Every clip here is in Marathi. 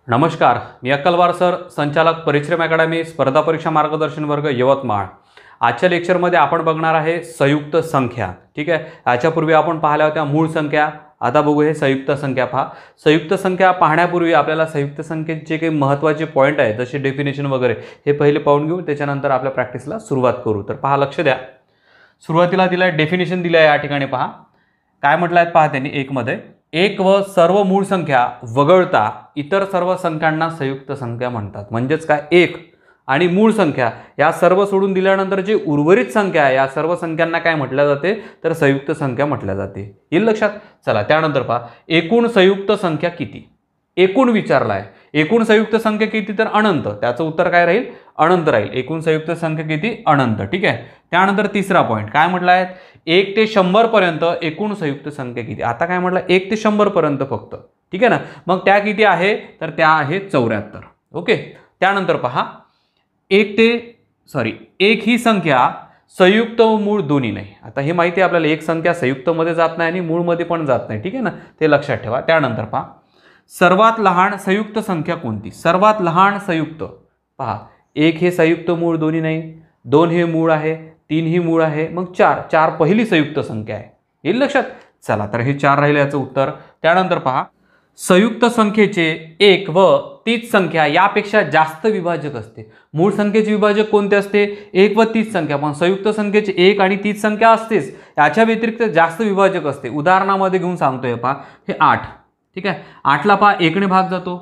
नमस्कार, मी अक्कलवार सर, संचालक परिश्रम अकॅडमी स्पर्धा परीक्षा मार्गदर्शन वर्ग यवतमाळ। आजच्या लेक्चरमध्ये आपण बघणार आहे संयुक्त संख्या। ठीक आहे, याच्यापूर्वी आपण पाहिल्या होत्या मूळ संख्या, आता बघू हे संयुक्त संख्या। पहा, संयुक्त संख्या पाहण्यापूर्वी आपल्याला संयुक्त संख्येचे काही महत्त्वाचे पॉइंट आहेत जसे डेफिनेशन वगैरे हे पहिले पाहून घेऊ, त्याच्यानंतर आपल्या प्रॅक्टिसला सुरुवात करू। तर पहा, लक्ष द्या, सुरुवातीला दिला डेफिनेशन दिलं आहे या ठिकाणी। पहा काय म्हटलं आहे, पहा त्यांनी एक मध्ये, एक व सर्व मूळ संख्या वगळता इतर सर्व संख्यांना संयुक्त संख्या म्हणतात। म्हणजेच काय, एक आणि मूळ संख्या या सर्व सोडून दिल्यानंतर जे उर्वरित संख्या आहे या सर्व संख्यांना काय म्हटल्या जाते, तर संयुक्त संख्या म्हटल्या जाते। येईल लक्षात। चला त्यानंतर पहा, एकूण संयुक्त संख्या किती, एकूण विचारला आहे। एकूण संयुक्त संख्या किती, तर अनंत। त्याचं उत्तर काय राहील, अनंत राहील। एकूण संयुक्त संख्या किती, अनंत। ठीक आहे, त्यानंतर तिसरा पॉइंट काय म्हटलं आहे, 1 ते 100 पर्यंत एकूण संयुक्त संख्या किती। आता काय म्हटलं, 1 ते 100 पर्यंत फक्त। ठीक आहे ना, मग त्या किती आहे, तर त्या आहे 74। ओके, त्यानंतर पहा, एक ही संख्या संयुक्त व मूळ दोन्ही नाही। आता हे माहिती आहे आपल्याला, एक संख्या संयुक्त मध्ये जात नाही आणि मूळ मध्ये पण जात नाही। ठीक आहे ना, ते लक्षात ठेवा। त्यानंतर पहा, सर्वात लहान संयुक्त संख्या कोणती, सर्वात लहान संयुक्त। पहा, एक हे संयुक्त मूळ दोन्ही नाही, 2 हे मूळ आहे, 3 ही मूळ आहे, मग 4 पहिली संयुक्त संख्या आहे। येईल लक्षात। चला तर हे 4 राहिले याचं उत्तर। त्यानंतर पहा, संयुक्त संख्येचे एक व तीच संख्या यापेक्षा जास्त विभाजक असते। मूळ संख्येचे विभाजक कोणते असते, एक व तीच संख्या, पण संयुक्त संख्येचे एक आणि तीच संख्या असतेच, याच्या व्यतिरिक्त जास्त विभाजक असते। उदाहरणामध्ये घेऊन सांगतोय, पहा हे 8। ठीक आहे, 8ला पहा 1ने भाग जातो,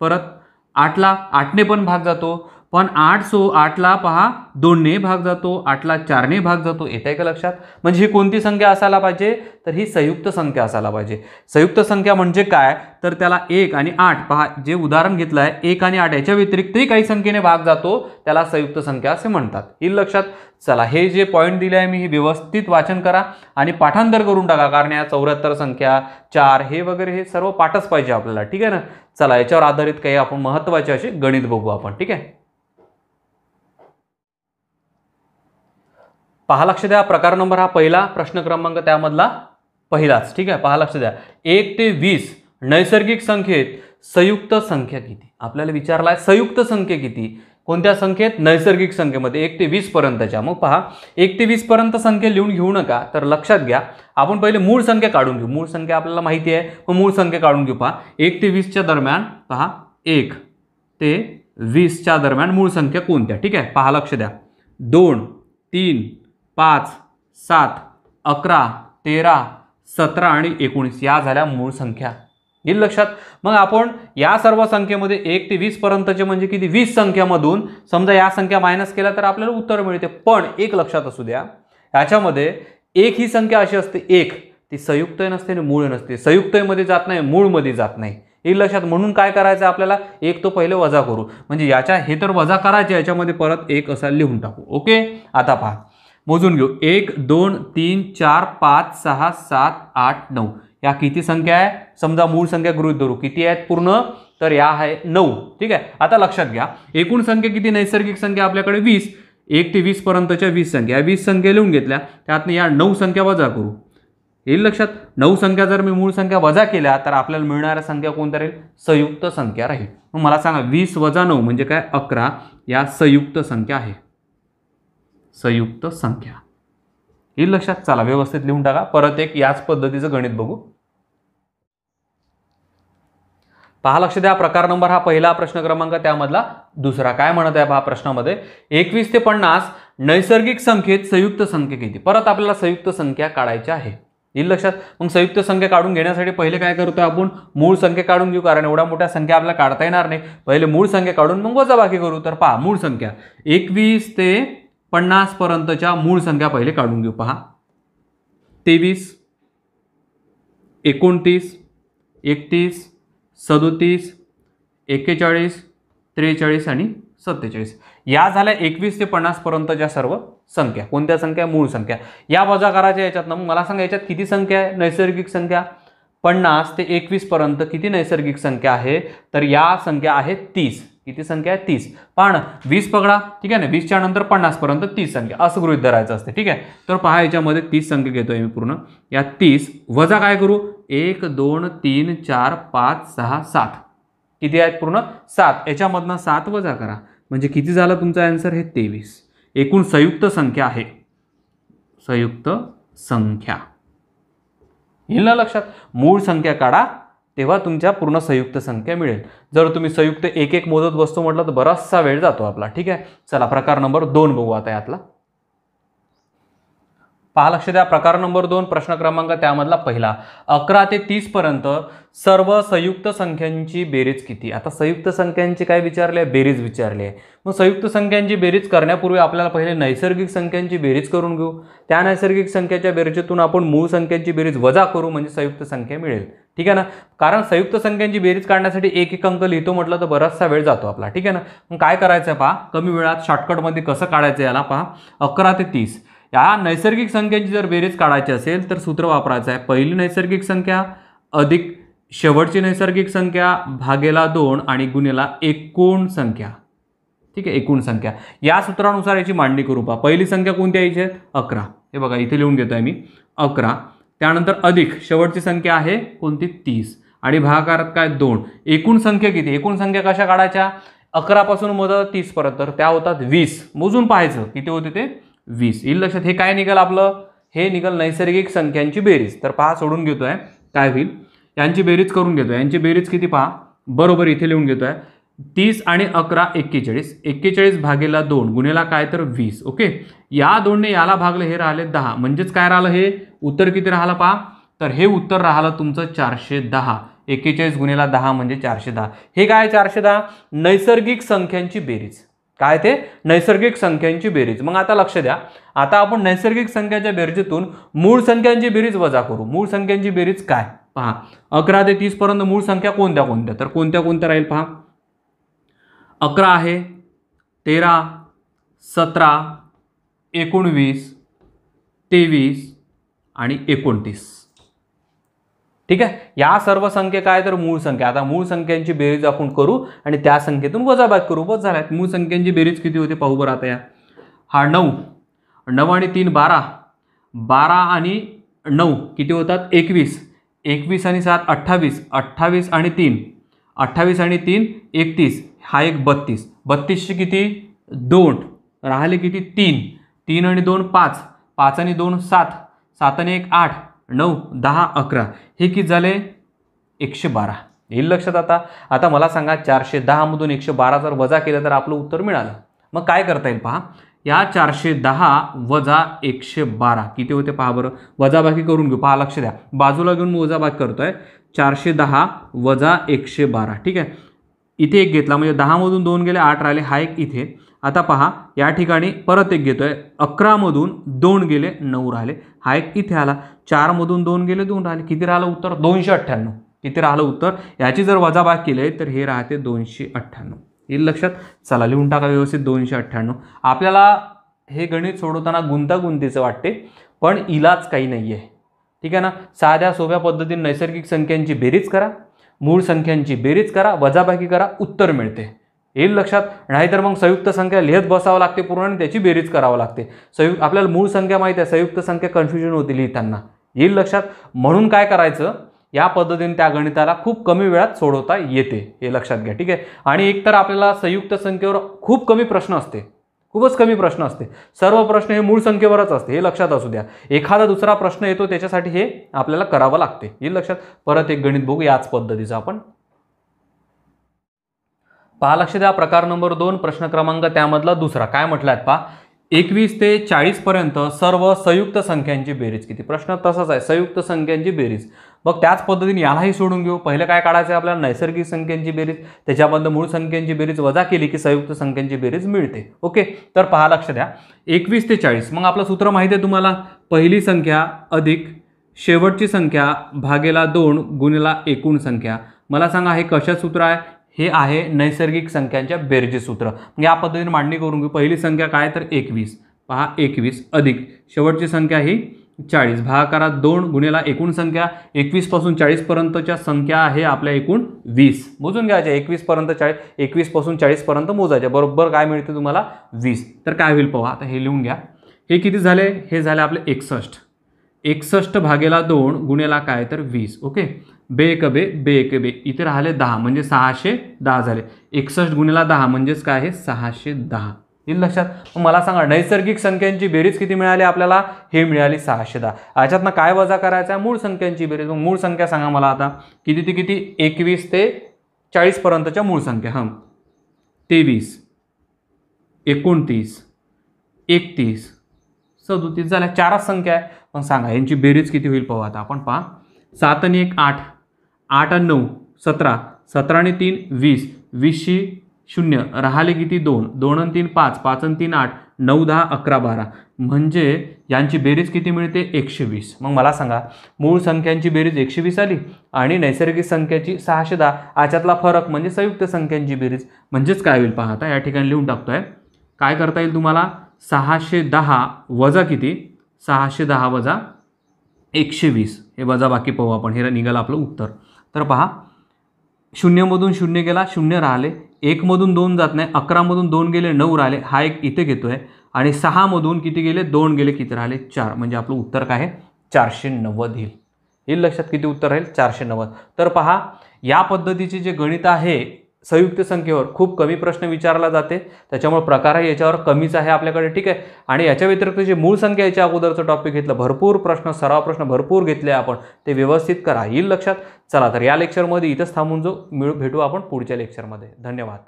परत 8ला 8ने पण भाग जातो, पण 8ला पहा 2ने भाग जातो, 8ला 4ने भाग जातो। येत आहे का लक्षात। म्हणजे ही कोणती संख्या असायला पाहिजे, तर ही संयुक्त संख्या असायला पाहिजे। संयुक्त संख्या म्हणजे काय, तर त्याला 1 आणि 8, पहा जे उदाहरण घेतलं आहे 1 आणि 8 याच्या व्यतिरिक्तही काही संख्येने भाग जातो, त्याला संयुक्त संख्या असे म्हणतात। येईल लक्षात। चला, हे जे पॉईंट दिले आहे मी हे व्यवस्थित वाचन करा आणि पाठांतर करून टाका, कारण या 74 संख्या, 4 हे वगैरे हे सर्व पाठच पाहिजे आपल्याला। ठीक आहे ना। चला, याच्यावर आधारित काही आपण महत्त्वाचे असे गणित बघू आपण। ठीक आहे, पहा लक्ष द्या, प्रकार नंबर हा पहिला, प्रश्न क्रमांक त्यामधला पहिलाच। ठीक आहे, पहा लक्ष द्या, 1 ते 20 नैसर्गिक संख्येत संयुक्त संख्या किती। आपल्याला विचारला आहे संयुक्त संख्या किती, कोणत्या संख्येत, नैसर्गिक संख्येमध्ये 1 ते 20 पर्यंतच्या। मग पहा, 1 ते 20 पर्यंत संख्या लिहून घेऊ नका, तर लक्षात घ्या आपण पहिले मूळ संख्या काढून घेऊ। मूळ संख्या आपल्याला माहिती आहे, मग मूळ संख्या काढून घेऊ। पहा 1 ते 20 च्या दरम्यान, पहा 1 ते 20 च्या दरम्यान मूळ संख्या कोणत्या। ठीक आहे, पहा लक्ष द्या, 2, 3, 5, 7, 11, 13, 17 आणि 19 या झाल्या मूळ संख्या। येईल लक्षात। मग आपण या सर्व संख्येमध्ये 1 ते 20 पर्यंतचे म्हणजे किती, 20 संख्यामधून समजा या संख्या मायनस केल्या तर आपल्याला उत्तर मिळते। पण एक लक्षात असू द्या, याच्यामध्ये एक ही संख्या अशी असते, एक ती संयुक्त नसते आणि मूळ नसते। संयुक्त मध्ये जात नाही, मूळ मध्ये जात नाही। येईल लक्षात। म्हणून काय करायचं आपल्याला, एक तो पहिले वजा करू, म्हणजे याच्या हे तर वजा करायचे, याच्यामध्ये परत एक असा लिहून टाकू। ओके, आता पहा मोजून घेऊ, 1, 2, 3, 4, 5, 6, 7, 8, 9 या किती संख्या आहे, समजा मूळ संख्या गृहीत धरू, किती आहेत पूर्ण, तर या आहे 9। ठीक आहे, आता लक्षात घ्या, एकूण संख्या किती, नैसर्गिक संख्या आपल्याकडे 20, 1 ते 20 पर्यंतच्या 20 संख्या, 20 संख्या लिहून घेतल्या, त्यातनं या 9 संख्या वजा करू। येईल लक्षात। 9 संख्या जर मी मूळ संख्या वजा केल्या तर आपल्याला मिळणाऱ्या संख्या कोणत्या राहील, संयुक्त संख्या राहील। मग मला सांगा, 20 वजा 9 म्हणजे काय, 11 या संयुक्त संख्या आहे, संयुक्त संख्या। येईल लक्षात। चला व्यवस्थित लिहून टाका, परत एक याच पद्धतीचं गणित बघू। पहा लक्ष द्या, प्रकार नंबर हा पहिला, प्रश्न क्रमांक त्यामधला दुसरा। काय म्हणत आहे पहा प्रश्नामध्ये, 21 ते 50 नैसर्गिक संख्येत संयुक्त संख्या किती। परत आपल्याला संयुक्त संख्या काढायची आहे। येईल लक्षात। मग संयुक्त संख्या काढून घेण्यासाठी पहिले काय करतोय आपण, मूळ संख्या काढून घेऊ, कारण एवढ्या मोठ्या संख्या आपल्याला काढता येणार नाही। पहिले मूळ संख्या काढून मग वजाबाकी करू। तर पहा मूळ संख्या 21 ते 50 पर्यंतच्या मूळ संख्या पहिले काढून घेऊ। पहा 23, 29, 31, 37, 41, 43 आणि 47 या झाल्या 21 ते 50 पर्यंतच्या सर्व संख्या। कोणत्या संख्या, मूळ संख्या। या वजा करायच्या याच्यात। मग मला सांगा याच्यात किती संख्या आहे, नैसर्गिक संख्या। 50 ते 21 पर्यंत किती नैसर्गिक संख्या आहे, तर या संख्या आहेत 30। किती संख्या आहे, 30। पहा ना, 20 पकडा, ठीक आहे ना, 20 च्या नंतर 50 पर्यंत 30 संख्या असं गृहीत धरायचं असते। ठीक आहे, तर पहा याच्यामध्ये 30 संख्या घेतोय मी पूर्ण, या 30 वजा काय करू, 1, 2, 3, 4, 5, 6, 7 किती आहेत पूर्ण 7, याच्यामधनं 7 वजा करा म्हणजे किती झालं तुमचा आन्सर हे 23. एकूण संयुक्त संख्या आहे, संयुक्त संख्या. येईल ना लक्षात. मूळ संख्या काढा तेव्हा तुमच्या पूर्ण संयुक्त संख्या मिळेल. जर तुम्ही संयुक्त एक एक मोजत बसतो म्हटलं तर बराचसा वेळ जातो आपला. ठीक आहे, चला प्रकार नंबर 2 बघू आता यातला. पहा, लक्ष द्या. प्रकार नंबर 2 प्रश्न क्रमांक त्यामधला पहिला. 11 ते 30 पर्यंत सर्व संयुक्त संख्यांची बेरीज किती. आता संयुक्त संख्यांची काय विचारले, बेरीज विचारली आहे. मग संयुक्त संख्यांची बेरीज करण्यापूर्वी आपल्याला पहिले नैसर्गिक संख्यांची बेरीज करून घेऊ. त्या नैसर्गिक संख्येच्या बेरीजतून आपण मूळ संख्यांची बेरीज वजा करू म्हणजे संयुक्त संख्या मिळेल. ठीक आहे ना. कारण संयुक्त संख्यांची बेरीज काढण्यासाठी एक एक अंक लिहितो म्हटलं तर बराचसा वेळ जातो आपला. ठीक आहे ना. मग काय करायचं आहे पहा, कमी वेळात शॉर्टकटमध्ये कसं काढायचं याला पहा. 11 ते 30 या नैसर्गिक संख्यांची जर बेरीज काढायची असेल तर सूत्र वापरायचं आहे. पहिली नैसर्गिक संख्या अधिक शेवटची नैसर्गिक संख्या भागेला 2 आणि गुणिला एकूण संख्या. ठीक आहे, एकूण संख्या. या सूत्रानुसार याची मांडणी करू पहा. पहिली संख्या कोणती यायची आहे, 11. हे बघा इथे लिहून घेतोय मी 11. त्यानंतर अधिक शेवटची संख्या आहे कोणती, 30 आणि भागाकारात काय 2. एकूण संख्या किती, एकूण संख्या कशा काढायच्या, 11 पासून मोजा 30 पर्यंत, तर त्या होतात 20. मोजून पाहायचं किती होते ते 20. येईल लक्षात. हे काय निघाल आपलं, हे निघाल नैसर्गिक संख्यांची बेरीज. तर पहा सोडून घेतोय काय होईल, यांची बेरीज करून घेतोय. यांची बेरीज किती पहा, बरोबर इथे लिहून घेतोय. 30 आणि 11 41. 41 भागेला 2 गुणिला काय तर 20. ओके, या 2ने याला भागले, हे राहिले 10. म्हणजेच काय राहिलं, हे उत्तर किती राहिलं पहा, तर हे उत्तर राहिलं तुमचं 410. 41 गुणिला 10 म्हणजे 410. हे काय 410 नैसर्गिक संख्यांची बेरीज. काय ते नैसर्गिक संख्यांची बेरीज. मग आता लक्ष द्या, आता आपण नैसर्गिक संख्याच्या बेरजेतून मूळ संख्यांची बेरीज वजा करू. मूळ संख्यांची बेरीज काय पहा, 11 ते 30 पर्यंत मूळ संख्या कोणत्या कोणत्या, तर कोणत्या कोणत्या राहील पहा. 11 आहे, 13, 17, 19, 23 आणि 29. ठीक आहे, या सर्व संख्या काय तर मूळ संख्या. आता मूळ संख्यांची बेरीज आपण करू आणि त्या संख्येतून वजाबाकी करू. बस झाल्यात. मूळ संख्यांची बेरीज किती होते पाहू बरं आता. या हा 9, 9 आणि 3 12, 12 आणि 9 किती होतात 21, 21 आणि 7 28, 28 आणि 3 28 आणि 3 31, हा एक 32, 32ची किती 2 राहिले किती 3, 3 आणि 2 5, 5 आणि 2 7, 7 आणि 1 8, 9 10 11, हे किती झाले 112. येईल लक्षात. आता मला सांगा 410 मधून 112 जर वजा केलं तर आपलं उत्तर मिळालं. मग काय करता येईल पहा, या 410 वजा 112 किती होते पहा बरं. वजाबाकी करून घेऊ. पहा लक्ष द्या, बाजूला घेऊन मी वजाबाकी करतोय. 410 वजा 112. ठीक आहे, इथे एक घेतला म्हणजे 10 मधून 2 गेले 8 राहिले, हा एक इथे. आता पहा या ठिकाणी परत एक घेतोय, 11 मधून 2 गेले 9 राहिले, हा एक इथे आला. 4 मधून 2 गेले 2 राहिले, किती राहिलं उत्तर 298. किती राहिलं उत्तर, याची जर वजाबाकी केली तर हे राहते 298. येईल लक्षात. चला लिहून टाका व्यवस्थित 298. आपल्याला हे गणित सोडवताना गुंतागुंतीचं वाटते पण इलाज काही नाही आहे. ठीक आहे ना. साध्या सोप्या पद्धतीने नैसर्गिक संख्यांची बेरीज करा, मूळ संख्यांची बेरीज करा, वजाबाकी करा, उत्तर मिळते. येईल लक्षात. नाहीतर मग संयुक्त संख्या लिहित बसावं लागते पूर्ण आणि त्याची बेरीज करावं लागते. आपल्याला मूळ संख्या माहिती आहे, संयुक्त संख्या कन्फ्युजन होते लिहिताना. येईल लक्षात. म्हणून काय करायचं, या पद्धतीने त्या गणिताला खूप कमी वेळात सोडवता येते, हे लक्षात घ्या. ठीक आहे. आणि एकतर आपल्याला संयुक्त संख्येवर खूप कमी प्रश्न असते, खूपच कमी प्रश्न असते. सर्व प्रश्न हे मूळ संख्येवरच असते, हे लक्षात असू द्या. एखादा दुसरा प्रश्न येतो त्याच्यासाठी हे आपल्याला करावं लागते. येईल लक्षात. परत एक गणित बघू याच पद्धतीचं आपण. पहा लक्ष द्या, प्रकार नंबर 2 प्रश्न क्रमांक त्यामधला दुसरा. काय म्हटलं आहे पहा, 21 ते 40 पर्यंत सर्व संयुक्त संख्यांची बेरीज किती. प्रश्न तसाच आहे, संयुक्त संख्यांची बेरीज. मग त्याच पद्धतीने यालाही सोडून घेऊ. पहिले काय काढायचं आहे आपल्याला, नैसर्गिक संख्यांची बेरीज, त्याच्यामध्ये मूळ संख्यांची बेरीज वजा केली की संयुक्त संख्यांची बेरीज मिळते. ओके, तर पहा लक्ष द्या, 21 ते 40. मग आपलं सूत्र माहिती आहे तुम्हाला, पहिली संख्या अधिक शेवटची संख्या भागेला 2 गुणिला एकूण संख्या. मला सांगा हे कशाचं सूत्र आहे, हे आहे नैसर्गिक संख्यांच्या बेरजे सूत्र. या पद्धतीने मांडणी करून घेऊ. पहिली संख्या काय तर 21. पहा 21 अधिक शेवटची संख्या ही 40, भागाकारात 2 गुणिला एकूण संख्या. 21 पासून 40 पर्यंतच्या संख्या आहे आपल्या एकूण 20. मोजून घ्यायच्या 21 पर्यंत 40, 21 पासून 40 पर्यंत मोजायच्या. बरोबर काय मिळते तुम्हाला 20. तर काय होईल पहा, आता हे लिहून घ्या. हे किती झाले, हे झाले आपले 61. 61 भागेला 2 गुणेला काय तर 20. ओके, बे एक बे, बे एक बे, इथे राहिले 10 म्हणजे 610 झाले. 61 गुणेला 10 म्हणजेच काय आहे 610. येईल लक्षात. मग मला सांगा नैसर्गिक संख्यांची बेरीज किती मिळाली आपल्याला, हे मिळाली 610. याच्यातनं काय वजा करायचं आहे, मूळ संख्यांची बेरीज. मग मूळ संख्या सांगा मला आता किती ते किती, 21 ते 40 पर्यंतच्या मूळ संख्या. 23, 29, 31, 37 झाल्या, 4च संख्या आहे. मग सांगा यांची बेरीज किती होईल पाहू आता आपण. पहा 7 आणि 1 8, 8 आणि 9 17, 17 आणि 3 20, 20शी 0 राहिले किती 2, 2 आणि 3 5, 5 आणि 3 8, 9 10 11 12, म्हणजे यांची बेरीज किती मिळते 120. मग मला सांगा मूळ संख्यांची बेरीज 120 आली आणि नैसर्गिक संख्येची 610. याच्यातला फरक म्हणजे संयुक्त संख्यांची बेरीज. म्हणजेच काय होईल पहा आता या ठिकाणी लिहून टाकतोय. काय करता येईल तुम्हाला, 610 वजा किती, 610 वजा 120, हे वजा बाकी पाहू आपण, हे निघालं आपलं उत्तर. तर पहा 0 मधून 0 गेला 0 राहिले, 1 मधून 2 जात नाही, 11 मधून 2 गेले 9 राहिले, हा एक इथे घेतोय, आणि 6 मधून किती गेले 2 गेले, किती राहिले 4, म्हणजे आपलं उत्तर काय आहे 490 येईल. येईल लक्षात किती उत्तर राहील 490. तर पहा या पद्धतीचे जे गणित आहे संयुक्त संख्येवर खूप कमी प्रश्न विचारला जाते, त्याच्यामुळे प्रकारही याच्यावर कमीच आहे आपल्याकडे. ठीक आहे. आणि याच्या व्यतिरिक्त जे मूळ संख्या याच्या अगोदरचं टॉपिक घेतलं, भरपूर प्रश्न सराव प्रश्न भरपूर घेतले आपण, ते व्यवस्थित करा. येईल लक्षात. चला तर या लेक्चरमध्ये इथंच थांबून भेटू आपण पुढच्या लेक्चरमध्ये. धन्यवाद.